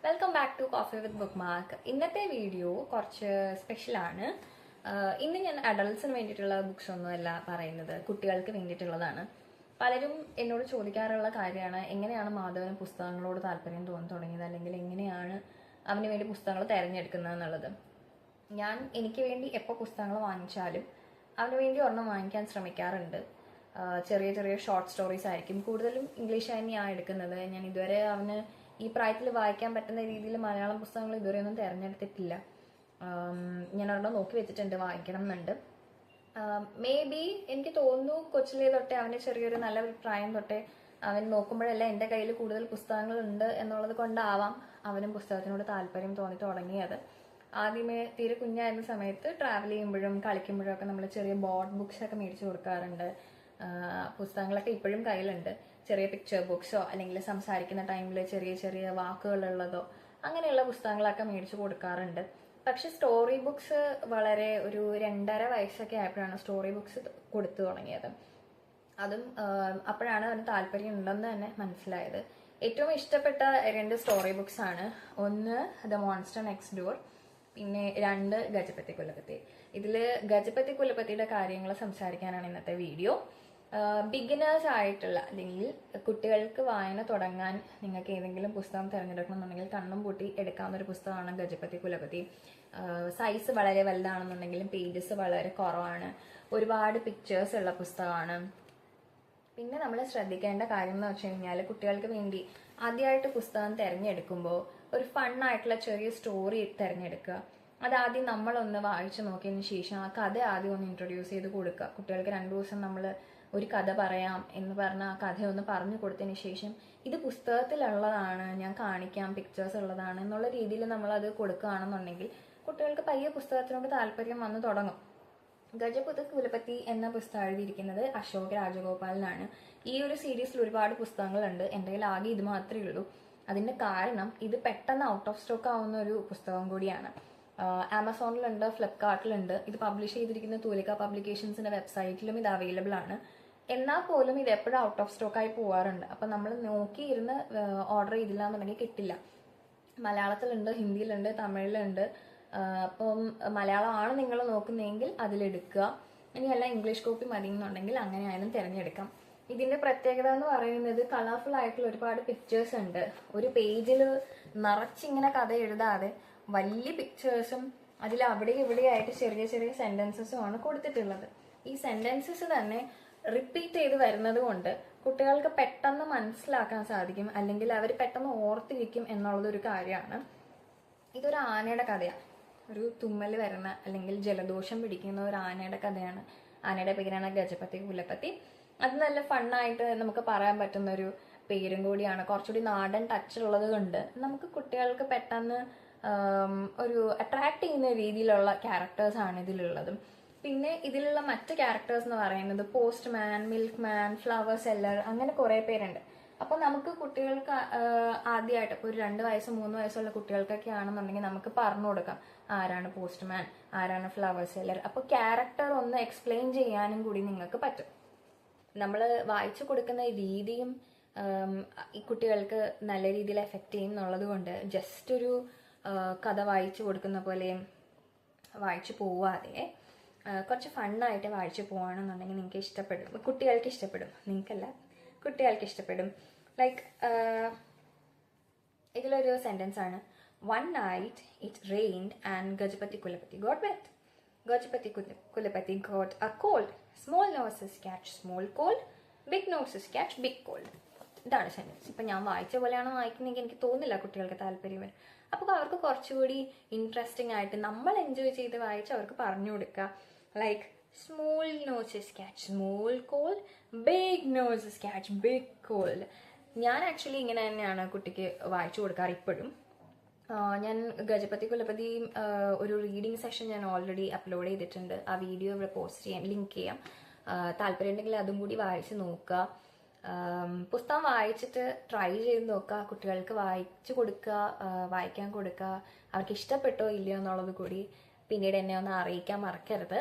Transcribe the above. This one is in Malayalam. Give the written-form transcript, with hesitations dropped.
Welcome back to coffee with bookmark. ഇന്നത്തെ വീഡിയോ കുറച്ച് സ്പെഷ്യലാണ്. ഇന്ന് ഞാൻ അഡൾട്ട്സിന് വേണ്ടിയിട്ടുള്ള ബുക്സ് ഒന്നുമല്ല പറയുന്നത്, കുട്ടികൾക്ക് വേണ്ടിയിട്ടുള്ളതാണ്. പലരും എന്നോട് ചോദിക്കാറുള്ള കാര്യമാണ്, എങ്ങനെയാണ് മാധവന് പുസ്തകങ്ങളോട് താല്പര്യം തോന്നി തുടങ്ങിയത്, അല്ലെങ്കിൽ എങ്ങനെയാണ് അവന് വേണ്ടി പുസ്തകങ്ങൾ തിരഞ്ഞെടുക്കുന്നത് എന്നുള്ളത്. എനിക്ക് വേണ്ടി എപ്പോൾ പുസ്തകങ്ങൾ വാങ്ങിച്ചാലും അവന് വേണ്ടി ഒരെണ്ണം വാങ്ങിക്കാൻ ശ്രമിക്കാറുണ്ട്. ചെറിയ ചെറിയ ഷോർട്ട് സ്റ്റോറീസ് ആയിരിക്കും, കൂടുതലും ഇംഗ്ലീഷ് തന്നെയാണ് എടുക്കുന്നത്. ഞാൻ ഇതുവരെ അവന് ഈ പ്രായത്തിൽ വായിക്കാൻ പറ്റുന്ന രീതിയിൽ മലയാളം പുസ്തകങ്ങൾ ഇതുവരെ ഒന്നും തിരഞ്ഞെടുത്തിട്ടില്ല. ഞാൻ ഒരെണ്ണം നോക്കി വെച്ചിട്ടുണ്ട്, വായിക്കണം എന്നുണ്ട്. മേ ബി എനിക്ക് തോന്നുന്നു കൊച്ചിലെ തൊട്ടേ അവൻ്റെ ചെറിയൊരു നല്ല പ്രായം തൊട്ടേ അവൻ നോക്കുമ്പോഴല്ല എൻ്റെ കയ്യിൽ കൂടുതൽ പുസ്തകങ്ങൾ ഉണ്ട് എന്നുള്ളത് കൊണ്ടാവാം അവനും പുസ്തകത്തിനോട് താല്പര്യം തോന്നി തുടങ്ങിയത്. ആദ്യമേ തീരെ കുഞ്ഞായിരുന്ന സമയത്ത് ട്രാവൽ ചെയ്യുമ്പോഴും കളിക്കുമ്പോഴും ഒക്കെ നമ്മൾ ചെറിയ ബോർഡ് ബുക്സ് ഒക്കെ മേടിച്ചു കൊടുക്കാറുണ്ട്. പുസ്തകങ്ങളൊക്കെ ഇപ്പോഴും കയ്യിലുണ്ട്. ചെറിയ പിക്ചർ ബുക്സോ അല്ലെങ്കിൽ സംസാരിക്കുന്ന ടൈമിൽ ചെറിയ ചെറിയ വാക്കുകളുള്ളതോ അങ്ങനെയുള്ള പുസ്തകങ്ങളൊക്കെ മേടിച്ചു കൊടുക്കാറുണ്ട്. പക്ഷെ സ്റ്റോറി ബുക്സ് വളരെ ഒരു 2.5 വയസ്സൊക്കെ ആയപ്പോഴാണ് സ്റ്റോറി ബുക്സ് കൊടുത്തു തുടങ്ങിയത്. അതും അപ്പോഴാണ് അവന് താല്പര്യം ഉണ്ടെന്ന് തന്നെ മനസ്സിലായത്. ഏറ്റവും ഇഷ്ടപ്പെട്ട 2 സ്റ്റോറി ബുക്സ് ആണ്. ഒന്ന് ദ മോൺസ്റ്റർ നെക്സ്റ്റ് ഡോർ, പിന്നെ 2 ഗജപതി കുലപതി. ഇതിൽ ഗജപതി കുലപതിയുടെ കാര്യങ്ങൾ സംസാരിക്കാനാണ് ഇന്നത്തെ വീഡിയോ. ബിഗിനേഴ്സ് ആയിട്ടുള്ള അല്ലെങ്കിൽ കുട്ടികൾക്ക് വായന തുടങ്ങാൻ നിങ്ങൾക്ക് ഏതെങ്കിലും പുസ്തകം തിരഞ്ഞെടുക്കണമെന്നുണ്ടെങ്കിൽ കണ്ണും പൂട്ടി എടുക്കാവുന്ന ഒരു പുസ്തകമാണ് ഗജപതി കുലപതി. സൈസ് വളരെ വലുതാണെന്നുണ്ടെങ്കിലും പേജസ് വളരെ കുറവാണ്, ഒരുപാട് പിക്ചേഴ്സ് ഉള്ള പുസ്തകമാണ്. പിന്നെ നമ്മൾ ശ്രദ്ധിക്കേണ്ട കാര്യം എന്ന് വെച്ച് കഴിഞ്ഞാൽ, കുട്ടികൾക്ക് വേണ്ടി ആദ്യമായിട്ട് പുസ്തകം തിരഞ്ഞെടുക്കുമ്പോൾ ഒരു ഫണ്ണായിട്ടുള്ള ചെറിയ സ്റ്റോറി തിരഞ്ഞെടുക്കുക. അതാദ്യം നമ്മളൊന്ന് വായിച്ചു നോക്കിയതിന് ശേഷം ആ കഥ ആദ്യം ഒന്ന് ഇൻട്രൊഡ്യൂസ് ചെയ്ത് കൊടുക്കുക. കുട്ടികൾക്ക് 2 ദിവസം നമ്മൾ ഒരു കഥ പറയാം എന്ന് പറഞ്ഞാൽ ആ കഥ ഒന്ന് പറഞ്ഞു കൊടുത്തതിന് ശേഷം ഇത് പുസ്തകത്തിലുള്ളതാണ്, ഞാൻ കാണിക്കാം, പിക്ചേഴ്സ് ഉള്ളതാണ് എന്നുള്ള രീതിയിൽ നമ്മളത് കൊടുക്കുകയാണെന്നുണ്ടെങ്കിൽ കുട്ടികൾക്ക് പയ്യെ പുസ്തകത്തിനോട് താല്പര്യം വന്നു തുടങ്ങും. ഗജപതി കുലപതി എന്ന പുസ്തകം എഴുതിയിരിക്കുന്നത് അശോക് രാജഗോപാലനാണ്. ഈ ഒരു സീരീസിൽ ഒരുപാട് പുസ്തകങ്ങളുണ്ട്, എൻ്റെ കയ്യിൽ ആകെ ഇത് മാത്രമേ ഉള്ളൂ. അതിന്റെ കാരണം ഇത് പെട്ടെന്ന് ഔട്ട് ഓഫ് സ്റ്റോക്ക് ആവുന്ന ഒരു പുസ്തകം കൂടിയാണ്. ആമസോണിലുണ്ട്, ഫ്ലിപ്കാർട്ടിലുണ്ട്. ഇത് പബ്ലിഷ് ചെയ്തിരിക്കുന്ന തൂലിക പബ്ലിക്കേഷൻസിന്റെ വെബ്സൈറ്റിലും ഇത് അവൈലബിൾ ആണ്. എന്നാൽ പോലും ഇത് എപ്പോഴും ഔട്ട് ഓഫ് സ്റ്റോക്ക് ആയി പോവാറുണ്ട്. അപ്പം നമ്മൾ നോക്കിയിരുന്ന് ഓർഡർ ചെയ്തില്ല എന്നുണ്ടെങ്കിൽ കിട്ടില്ല. മലയാളത്തിലുണ്ട്, ഹിന്ദിയിലുണ്ട്, തമിഴിലുണ്ട്. അപ്പം മലയാളമാണ് നിങ്ങൾ നോക്കുന്നതെങ്കിൽ അതിലെടുക്കുക. ഇനിയല്ല ഇംഗ്ലീഷ് കോപ്പി മതി എന്നുണ്ടെങ്കിൽ അങ്ങനെ ആയാലും തിരഞ്ഞെടുക്കാം. ഇതിന്റെ പ്രത്യേകത എന്ന് പറയുന്നത് കളർഫുൾ ആയിട്ടുള്ള ഒരുപാട് പിക്ചേഴ്സ് ഉണ്ട്. ഒരു പേജിൽ നിറച്ചിങ്ങനെ കഥ എഴുതാതെ വലിയ പിക്ചേഴ്സും അതിൽ അവിടെ ഇവിടെയായിട്ട് ചെറിയ ചെറിയ സെന്റൻസസും ആണ് കൊടുത്തിട്ടുള്ളത്. ഈ സെന്റൻസസ് തന്നെ റിപ്പീറ്റ് ചെയ്ത് വരുന്നത് കൊണ്ട് കുട്ടികൾക്ക് പെട്ടെന്ന് മനസ്സിലാക്കാൻ സാധിക്കും, അല്ലെങ്കിൽ അവർ പെട്ടെന്ന് ഓർത്തിരിക്കും എന്നുള്ളതൊരു കാര്യമാണ്. ഇതൊരു ആനയുടെ കഥയാണ്. ഒരു തുമ്മൽ വരുന്ന അല്ലെങ്കിൽ ജലദോഷം പിടിക്കുന്ന ഒരു ആനയുടെ കഥയാണ്. ആനയുടെ പേരാണ് ഗജപതി കുലപതി. അത് നല്ല ഫണ്ണായിട്ട് നമുക്ക് പറയാൻ പറ്റുന്ന ഒരു പേരും കൂടിയാണ്. കുറച്ചുകൂടി നാടൻ ടച്ച് ഉള്ളത് കൊണ്ട് നമുക്ക് കുട്ടികൾക്ക് പെട്ടെന്ന് ഒരു അട്രാക്ട് ചെയ്യുന്ന രീതിയിലുള്ള ക്യാരക്ടേഴ്സാണ് ഇതിലുള്ളത്. പിന്നെ ഇതിലുള്ള മറ്റ് ക്യാരക്ടേഴ്സ് എന്ന് പറയുന്നത് പോസ്റ്റ്മാൻ, മിൽക്ക് മാൻ, ഫ്ലവർ സെല്ലർ, അങ്ങനെ കുറേ പേരുണ്ട്. അപ്പോൾ നമുക്ക് കുട്ടികൾക്ക് ആദ്യമായിട്ട് ഇപ്പോൾ ഒരു 2 വയസ്സ് 3 വയസ്സുള്ള കുട്ടികൾക്കൊക്കെ ആണെന്നുണ്ടെങ്കിൽ നമുക്ക് പറഞ്ഞു കൊടുക്കാം ആരാണ് പോസ്റ്റ്മാൻ, ആരാണ് ഫ്ലവർ സെല്ലർ. അപ്പോൾ ക്യാരക്ടർ ഒന്ന് എക്സ്പ്ലെയിൻ ചെയ്യാനും കൂടി നിങ്ങൾക്ക് പറ്റും. നമ്മൾ വായിച്ചു കൊടുക്കുന്ന രീതിയും ഈ കുട്ടികൾക്ക് നല്ല രീതിയിൽ എഫക്റ്റ് ചെയ്യും എന്നുള്ളത് കൊണ്ട് ജസ്റ്റ് ഒരു കഥ വായിച്ചു കൊടുക്കുന്ന പോലെ വായിച്ചു പോവാതെ കുറച്ച് ഫണ്ണായിട്ട് വായിച്ചു പോവുകയാണെന്നുണ്ടെങ്കിൽ നിങ്ങൾക്ക് ഇഷ്ടപ്പെടും, കുട്ടികൾക്ക് ഇഷ്ടപ്പെടും. നിങ്ങൾക്കല്ല, കുട്ടികൾക്ക് ഇഷ്ടപ്പെടും. ലൈക്ക് ഇതിലൊരു സെൻറ്റൻസ് ആണ്, "One night it rained and Gajapati Kulapati got wet. Gajapati Kulapati got a cold. Small noses catch small cold. Big noses catch big cold." ഇതാണ് സെൻറ്റൻസ്. ഇപ്പം ഞാൻ വായിച്ച പോലെയാണ് വായിക്കുന്നതെങ്കിൽ എനിക്ക് തോന്നില്ല കുട്ടികൾക്ക് താല്പര്യം വരും. അപ്പോൾ അവർക്ക് കുറച്ചുകൂടി ഇൻട്രസ്റ്റിംഗ് ആയിട്ട് നമ്മൾ എൻജോയ് ചെയ്ത് വായിച്ച് അവർക്ക് പറഞ്ഞു കൊടുക്കുക. Like small noses catch small cold, big noses catch big cold. ഞാൻ ആക്ച്വലി ഇങ്ങനെ തന്നെയാണ് കുട്ടിക്ക് വായിച്ചു കൊടുക്കാറ് ഇപ്പോഴും. ഞാൻ ഗജപതി കുലപതി ഒരു റീഡിങ് സെഷൻ ഞാൻ ഓൾറെഡി അപ്ലോഡ് ചെയ്തിട്ടുണ്ട്. ആ വീഡിയോ ഇവിടെ പോസ്റ്റ് ചെയ്യാം, ലിങ്ക് ചെയ്യാം. താല്പര്യം ഉണ്ടെങ്കിൽ അതും കൂടി വായിച്ച് നോക്കുക. പുസ്തകം വായിച്ചിട്ട് ട്രൈ ചെയ്ത് നോക്കുക, കുട്ടികൾക്ക് വായിച്ചു കൊടുക്കുക, വായിക്കാൻ കൊടുക്കുക. അവർക്ക് ഇഷ്ടപ്പെട്ടോ ഇല്ലയോ എന്നുള്ളത് കൂടി പിന്നീട് എന്നെ ഒന്ന് അറിയിക്കാൻ മറക്കരുത്.